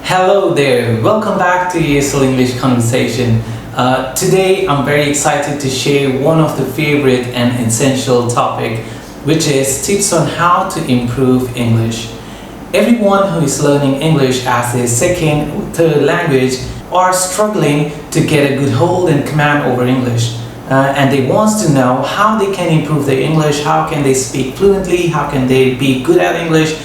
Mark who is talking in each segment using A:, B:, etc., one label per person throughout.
A: Hello there, welcome back to ESL English Conversation. Today I'm very excited to share one of the favorite and essential topic, which is tips on how to improve English. Everyone who is learning English as a second or third language are struggling to get a good hold and command over English. And they want to know how they can improve their English, how can they speak fluently, how can they be good at English.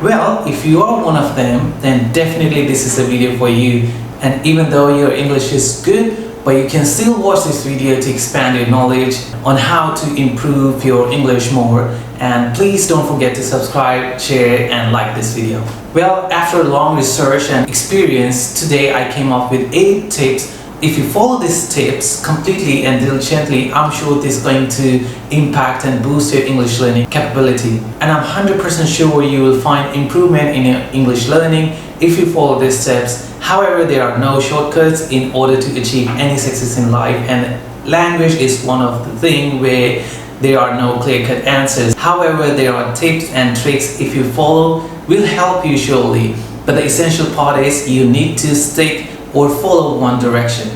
A: Well, if you are one of them, then definitely this is a video for you. And even though your English is good, but you can still watch this video to expand your knowledge on how to improve your English more. And please don't forget to subscribe, share and like this video. Well, after a long research and experience, today I came up with 8 tips. If you follow these tips completely and diligently, I'm sure this is going to impact and boost your English learning capability. And I'm 100% sure you will find improvement in your English learning if you follow these steps. However, there are no shortcuts in order to achieve any success in life, and language is one of the things where there are no clear-cut answers. However, there are tips and tricks if you follow will help you surely. But the essential part is you need to stick or follow one direction.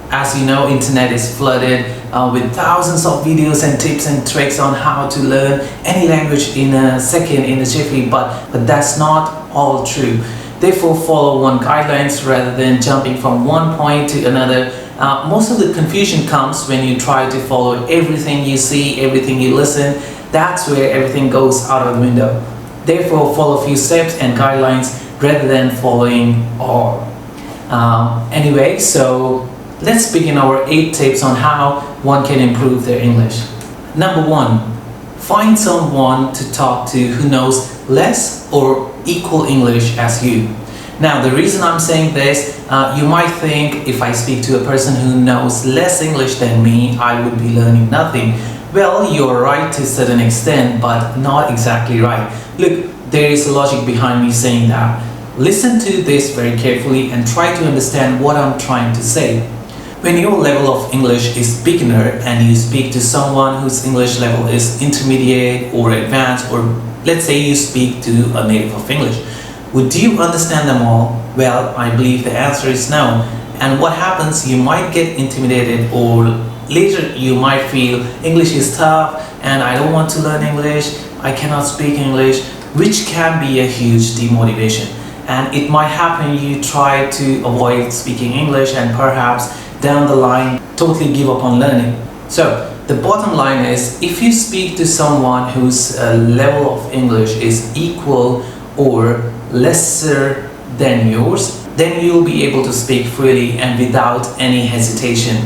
A: As you know, internet is flooded with thousands of videos and tips and tricks on how to learn any language in a second, in a jiffy, but that's not all true. Therefore, follow one guidelines rather than jumping from one point to another. Most of the confusion comes when you try to follow everything you see, everything you listen. That's where everything goes out of the window. Therefore, follow a few steps and guidelines rather than following all. Anyway, so let's begin our 8 tips on how one can improve their English. Number 1, find someone to talk to who knows less or equal English as you. Now, the reason I'm saying this, you might think if I speak to a person who knows less English than me, I would be learning nothing. Well, you're right to a certain extent, but not exactly right. Look, there is a logic behind me saying that. Listen to this very carefully and try to understand what I'm trying to say. When your level of English is beginner and you speak to someone whose English level is intermediate or advanced, or let's say you speak to a native of English, would you understand them all? Well, I believe the answer is no. And what happens, you might get intimidated, or later you might feel English is tough and I don't want to learn English, I cannot speak English, which can be a huge demotivation. And it might happen you try to avoid speaking English and perhaps down the line totally give up on learning. So the bottom line is, if you speak to someone whose level of English is equal or lesser than yours, then you'll be able to speak freely and without any hesitation,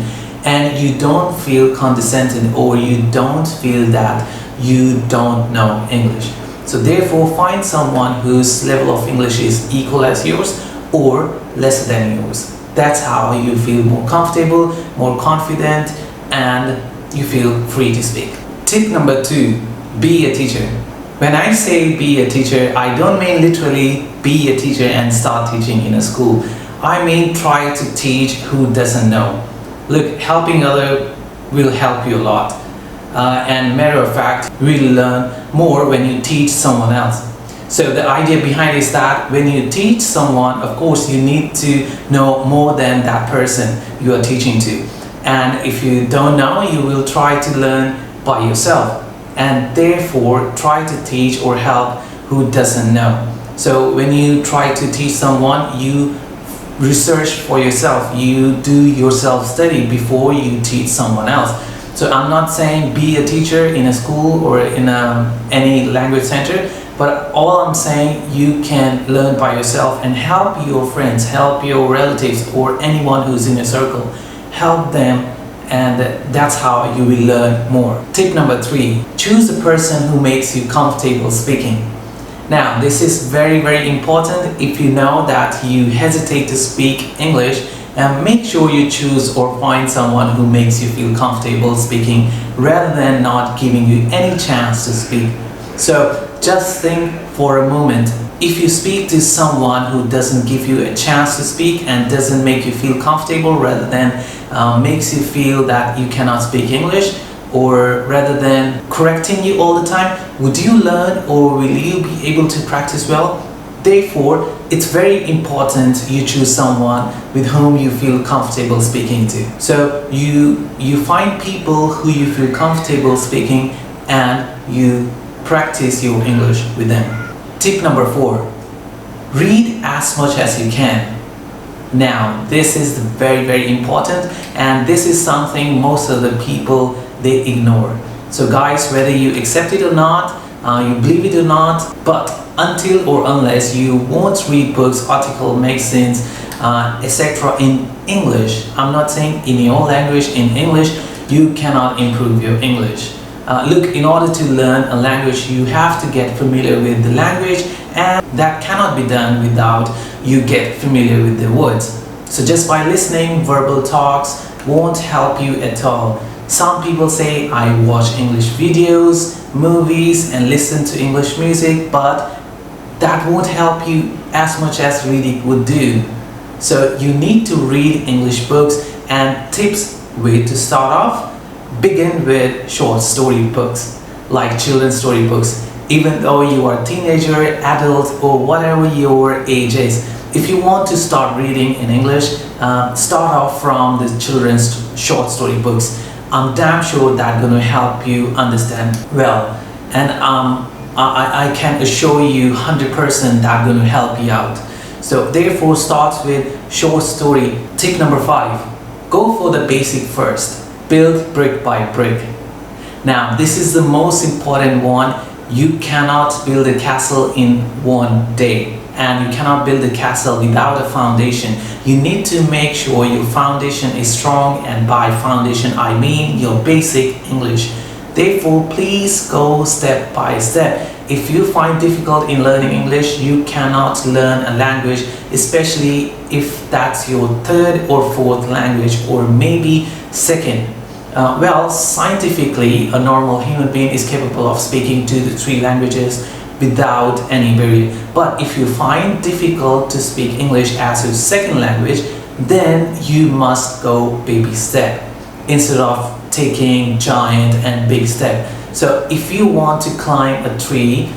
A: and you don't feel condescended or you don't feel that you don't know English. So therefore, find someone whose level of English is equal as yours or lesser than yours. That's how you feel more comfortable, more confident, and you feel free to speak. Tip number 2, be a teacher. When I say be a teacher, I don't mean literally be a teacher and start teaching in a school. I mean try to teach who doesn't know. Look, helping others will help you a lot. And matter of fact, you will learn more when you teach someone else. So the idea behind is that when you teach someone, of course you need to know more than that person you are teaching to. And if you don't know, you will try to learn by yourself. And therefore try to teach or help who doesn't know. So when you try to teach someone, you research for yourself. You do your self-study before you teach someone else. So I'm not saying be a teacher in a school or in any language center, but all I'm saying, you can learn by yourself and help your friends, help your relatives or anyone who's in your circle. Help them, and that's how you will learn more. Tip number 3, choose a person who makes you comfortable speaking. Now, this is very, very important. If you know that you hesitate to speak English, and make sure you choose or find someone who makes you feel comfortable speaking rather than not giving you any chance to speak. So just think for a moment, if you speak to someone who doesn't give you a chance to speak and doesn't make you feel comfortable, rather than makes you feel that you cannot speak English, or rather than correcting you all the time, would you learn or will you be able to practice well? Therefore, it's very important you choose someone with whom you feel comfortable speaking to. So you find people who you feel comfortable speaking and you practice your English with them. Tip number 4. Read as much as you can. Now, this is very important, and this is something most of the people they ignore. So guys, whether you accept it or not, you believe it or not, but until or unless you won't read books, articles, magazines, etc. in English, I'm not saying in your language, in English, you cannot improve your English. Look, in order to learn a language, you have to get familiar with the language, and that cannot be done without you get familiar with the words. So just by listening, verbal talks won't help you at all. Some people say, I watch English videos, movies, and listen to English music, but that won't help you as much as reading would do. So you need to read English books, and tips way to start off, begin with short story books, like children's story books. Even though you are a teenager, adult, or whatever your age is, if you want to start reading in English, start off from the children's short story books. I'm damn sure that's going to help you understand well, and I can assure you 100% that's going to help you out. So therefore, start with short story. Tip number 5. Go for the basic first. Build brick by brick. Now, this is the most important one. You cannot build a castle in one day, and you cannot build a castle without a foundation. You need to make sure your foundation is strong, and by foundation I mean your basic English. Therefore, please go step by step. If you find difficult in learning English, you cannot learn a language, especially if that's your third or fourth language, or maybe second. Well, scientifically, a normal human being is capable of speaking 2 to 3 languages without any barrier. But if you find difficult to speak English as your second language, then you must go baby step instead of taking giant and big step. So if you want to climb a tree,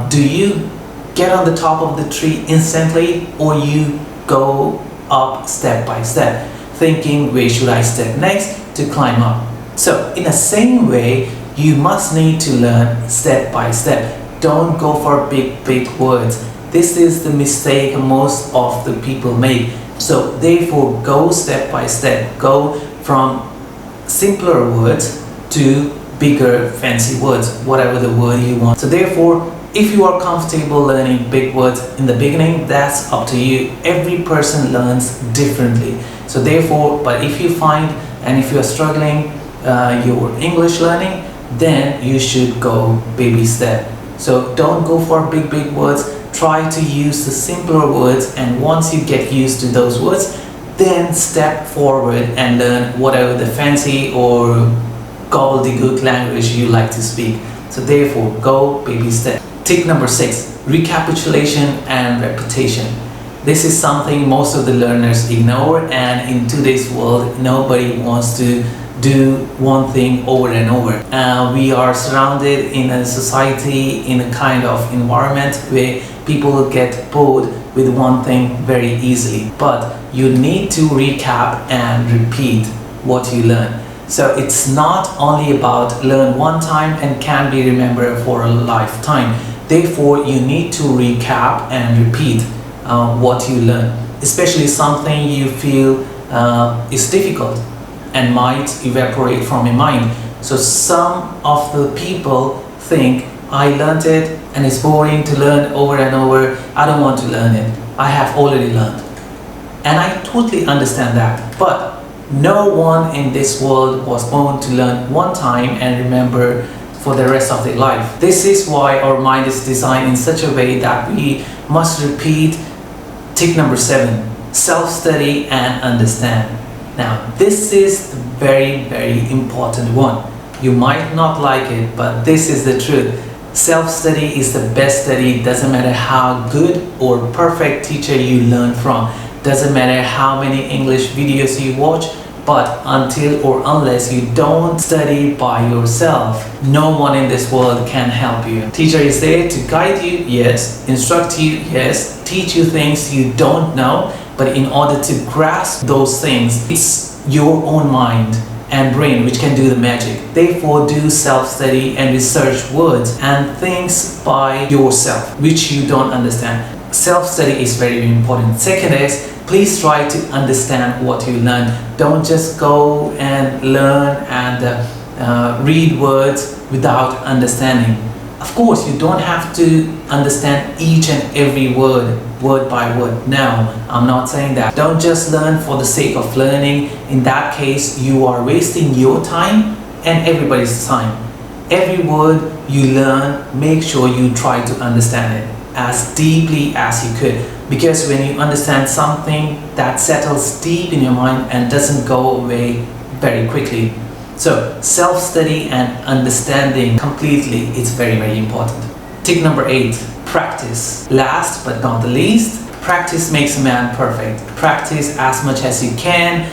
A: do you get on the top of the tree instantly, or you go up step by step, thinking where should I step next to climb up? So in the same way, you must need to learn step by step. Don't go for big words. This is the mistake most of the people make. So therefore, go step by step. Go from simpler words to bigger fancy words, whatever the word you want. So therefore, if you are comfortable learning big words in the beginning, that's up to you. Every person learns differently. So therefore, but if you find, and if you are struggling your English learning, then you should go baby step. So don't go for big words. Try to use the simpler words, and once you get used to those words, then step forward and learn whatever the fancy or gobbledygook language you like to speak. So therefore, go baby step. Tip number 6. Recapitulation and repetition. This is something most of the learners ignore, and in today's world, nobody wants to do one thing over and over. We are surrounded in a society, in a kind of environment where people get bored with one thing very easily. But you need to recap and repeat what you learn. So it's not only about learn one time and can be remembered for a lifetime. Therefore, you need to recap and repeat what you learn, especially something you feel is difficult and might evaporate from your mind. So some of the people think, I learned it and it's boring to learn over and over, I don't want to learn it, I have already learned. And I totally understand that, but no one in this world was born to learn one time and remember for the rest of their life. This is why our mind is designed in such a way that we must repeat. Tip number 7, self-study and understand. Now, this is the very important one. You might not like it, but this is the truth. Self-study is the best study. Doesn't matter how good or perfect teacher you learn from. Doesn't matter how many English videos you watch, But until or unless you don't study by yourself, no one in this world can help you. Teacher is there to guide you, yes, instruct you, yes, teach you things you don't know, but in order to grasp those things, it's your own mind and brain which can do the magic. Therefore, do self-study and research words and things by yourself which you don't understand. Self-study is very important. Second is, please try to understand what you learn. Don't just go and learn and read words without understanding. Of course, you don't have to understand each and every word by word. No, I'm not saying that. Don't just learn for the sake of learning. In that case, you are wasting your time and everybody's time. Every word you learn, make sure you try to understand it as deeply as you could, because when you understand something, that settles deep in your mind and doesn't go away very quickly. So self-study and understanding completely is very, very important. Tip number 8, practice. Last but not the least, practice makes a man perfect. Practice as much as you can,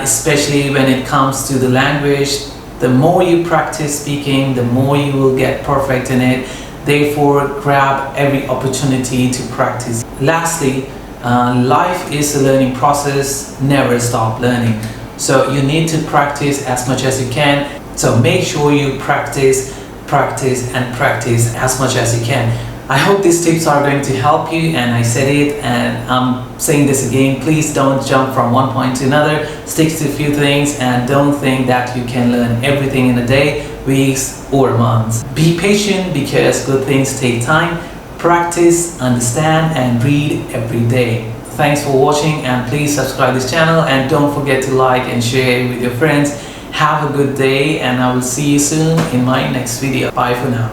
A: especially when it comes to the language. The more you practice speaking, the more you will get perfect in it. Therefore, grab every opportunity to practice. Lastly, life is a learning process. Never stop learning. So you need to practice as much as you can. So make sure you practice and practice as much as you can. I hope these tips are going to help you, and I said it and I'm saying this again, please don't jump from one point to another. Stick to a few things and don't think that you can learn everything in a day, weeks or months. Be patient because good things take time. Practice, understand and read every day. Thanks for watching, and please subscribe this channel and don't forget to like and share it with your friends. Have a good day and I will see you soon in my next video. Bye for now.